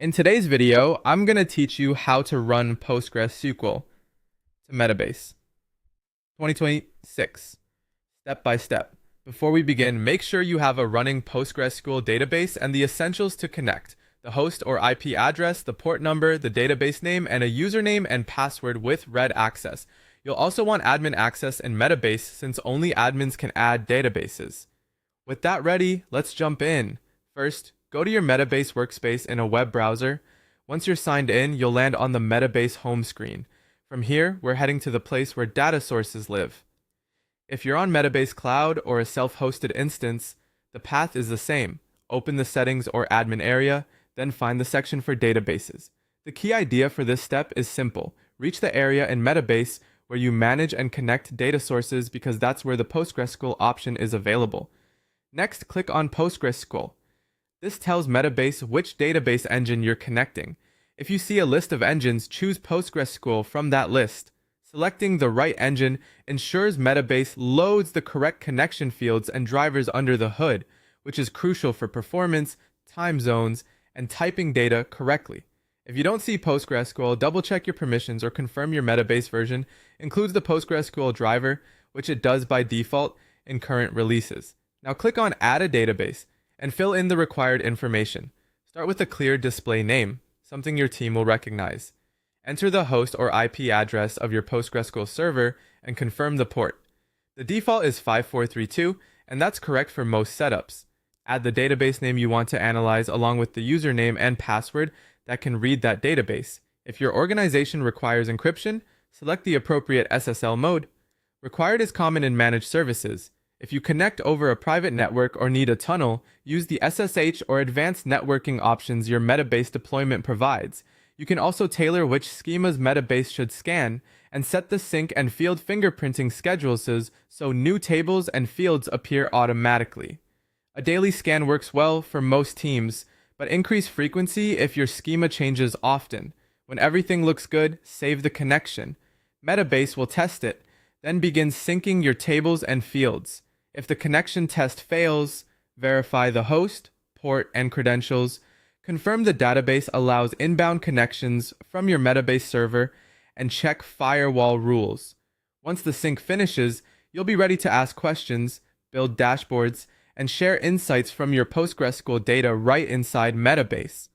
In today's video, I'm going to teach you how to run PostgreSQL to Metabase 2026, step by step. Before we begin, make sure you have a running PostgreSQL database and the essentials to connect: the host or IP address, the port number, the database name, and a username and password with read access. You'll also want admin access in Metabase since only admins can add databases. With that ready, let's jump in. First, go to your Metabase workspace in a web browser. Once you're signed in, you'll land on the Metabase home screen. From here, we're heading to the place where data sources live. If you're on Metabase Cloud or a self-hosted instance, the path is the same. Open the settings or admin area, then find the section for databases. The key idea for this step is simple. Reach the area in Metabase where you manage and connect data sources because that's where the PostgreSQL option is available. Next, click on PostgreSQL. This tells Metabase which database engine you're connecting. If you see a list of engines, choose PostgreSQL from that list. Selecting the right engine ensures Metabase loads the correct connection fields and drivers under the hood, which is crucial for performance, time zones, and typing data correctly. If you don't see PostgreSQL, double-check your permissions or confirm your Metabase version includes the PostgreSQL driver, which it does by default in current releases. Now click on Add a Database and fill in the required information. Start with a clear display name, something your team will recognize. Enter the host or IP address of your PostgreSQL server and confirm the port. The default is 5432, and that's correct for most setups. Add the database name you want to analyze along with the username and password that can read that database. If your organization requires encryption, select the appropriate SSL mode. Required is common in managed services. If you connect over a private network or need a tunnel, use the SSH or advanced networking options your Metabase deployment provides. You can also tailor which schemas Metabase should scan and set the sync and field fingerprinting schedules so new tables and fields appear automatically. A daily scan works well for most teams, but increase frequency if your schema changes often. When everything looks good, save the connection. Metabase will test it, then begin syncing your tables and fields. If the connection test fails, verify the host, port, and credentials. Confirm the database allows inbound connections from your Metabase server, and check firewall rules. Once the sync finishes, you'll be ready to ask questions, build dashboards, and share insights from your PostgreSQL data right inside Metabase.